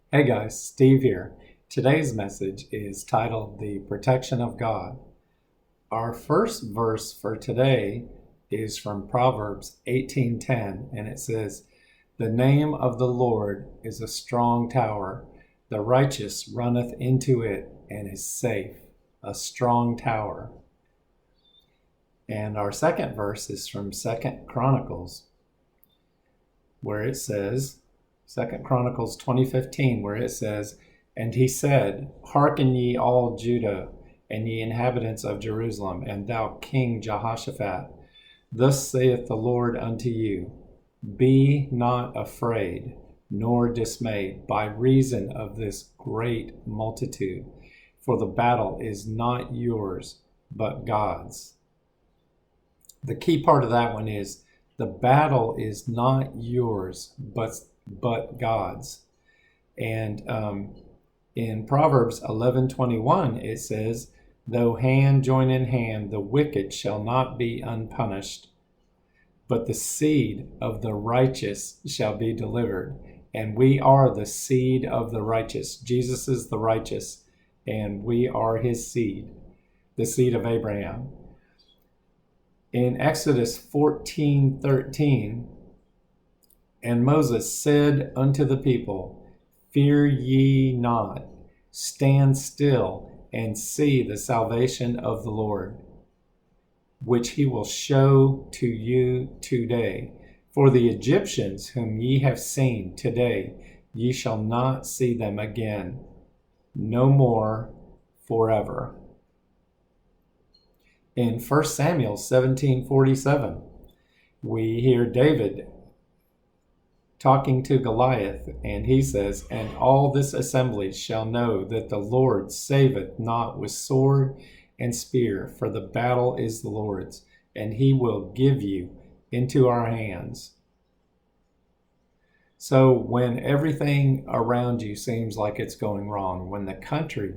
Hey guys, Steve here. Today's message is titled The Protection of God. Our first verse for today is from Proverbs 18:10, and it says, "The name of the Lord is a strong tower. The righteous runneth into it and is safe." A strong tower. And our second verse is from 2 Chronicles, where it says, 2 Chronicles 20:15, where it says, "And he said, Hearken ye all Judah, and ye inhabitants of Jerusalem, and thou King Jehoshaphat. Thus saith the Lord unto you, Be not afraid, nor dismayed, by reason of this great multitude. For the battle is not yours, but God's." The key part of that one is, the battle is not yours, but God's. And in Proverbs 11:21, it says, "Though hand join in hand, the wicked shall not be unpunished, but the seed of the righteous shall be delivered." And we are the seed of the righteous. Jesus is the righteous, and we are his seed, the seed of Abraham. In Exodus 14:13, "And Moses said unto the people, Fear ye not, stand still, and see the salvation of the Lord, which he will show to you today. For the Egyptians whom ye have seen today, ye shall not see them again, no more forever." In 1 Samuel 17:47, we hear David talking to Goliath, and he says, "And all this assembly shall know that the Lord saveth not with sword and spear, for the battle is the Lord's, and he will give you into our hands." So when everything around you seems like it's going wrong, when the country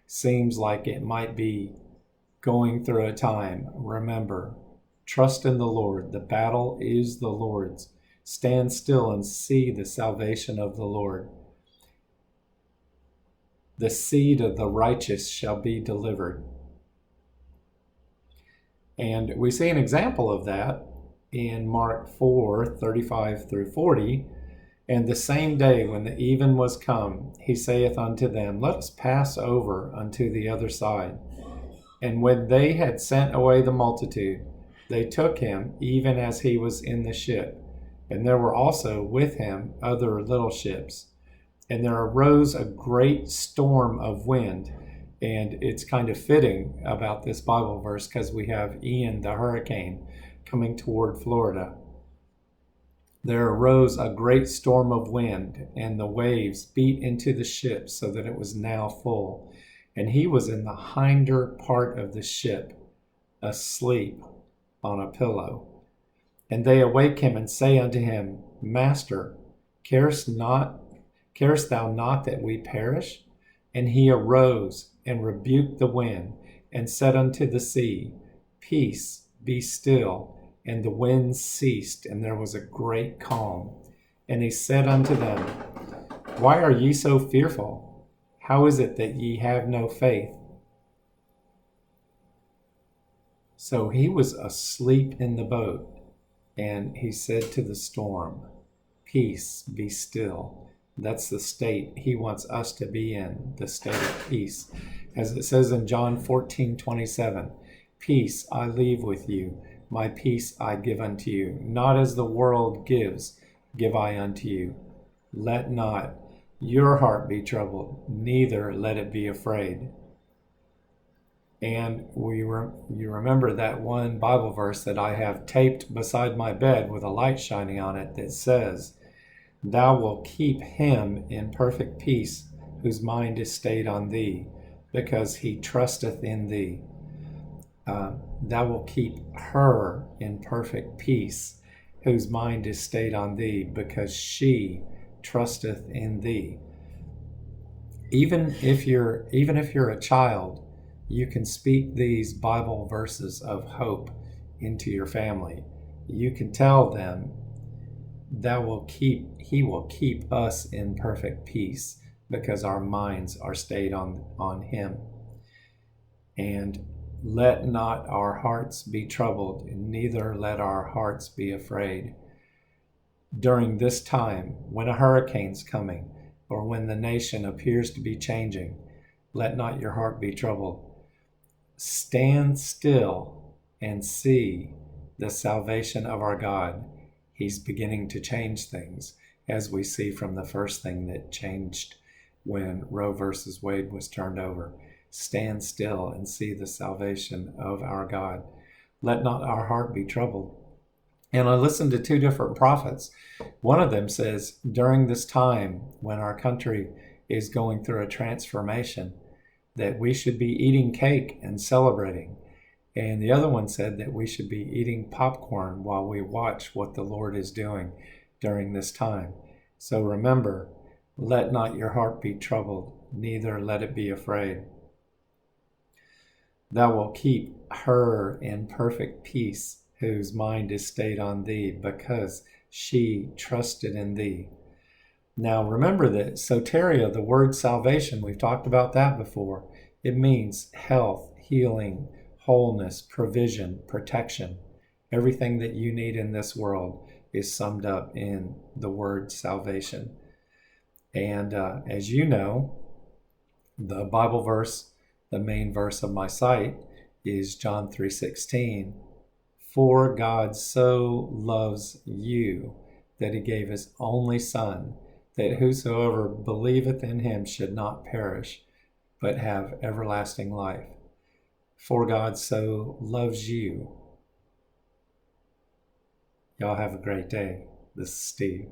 seems like it might be going through a time, remember, trust in the Lord. The battle is the Lord's. Stand still and see the salvation of the Lord. The seed of the righteous shall be delivered. And we see an example of that in Mark 4:35 through 40. "And the same day when the even was come, he saith unto them, Let us pass over unto the other side. And when they had sent away the multitude, they took him even as he was in the ship. And there were also with him other little ships. And there arose a great storm of wind." And it's kind of fitting about this Bible verse because we have Ian, the hurricane, coming toward Florida. "There arose a great storm of wind, and the waves beat into the ship so that it was now full. And he was in the hinder part of the ship, asleep on a pillow. And they awake him and say unto him, Master, carest thou not that we perish? And he arose and rebuked the wind, and said unto the sea, Peace, be still. And the wind ceased, and there was a great calm. And he said unto them, Why are ye so fearful? How is it that ye have no faith?" So he was asleep in the boat, and he said to the storm, Peace, be still. That's the state he wants us to be in, the state of peace. As it says in John 14:27, "Peace I leave with you, my peace I give unto you. Not as the world gives, give I unto you. Let not your heart be troubled, neither let it be afraid." And you remember that one Bible verse that I have taped beside my bed with a light shining on it that says, "Thou wilt keep him in perfect peace, whose mind is stayed on thee, because he trusteth in thee." Thou wilt keep her in perfect peace, whose mind is stayed on thee, because she trusteth in thee. Even if you're a child, you can speak these Bible verses of hope into your family. You can tell them, He will keep us in perfect peace, because our minds are stayed on him. And let not our hearts be troubled, neither let our hearts be afraid. During this time, when a hurricane's coming, or when the nation appears to be changing, let not your heart be troubled. Stand still and see the salvation of our God. He's beginning to change things, as we see from the first thing that changed when Roe versus Wade was turned over. Stand still and see the salvation of our God. Let not our heart be troubled. And I listened to two different prophets. One of them says, during this time when our country is going through a transformation, that we should be eating cake and celebrating. And the other one said that we should be eating popcorn while we watch what the Lord is doing during this time. So remember, let not your heart be troubled, neither let it be afraid. Thou wilt keep her in perfect peace, whose mind is stayed on thee, because she trusted in thee. Now remember that soteria, the word salvation, we've talked about that before. It means health, healing, wholeness, provision, protection. Everything that you need in this world is summed up in the word salvation. And as you know, the Bible verse, the main verse of my site, is John 3:16. For God so loves you that he gave his only Son, that whosoever believeth in him should not perish, but have everlasting life. For God so loves you. Y'all have a great day. This is Steve.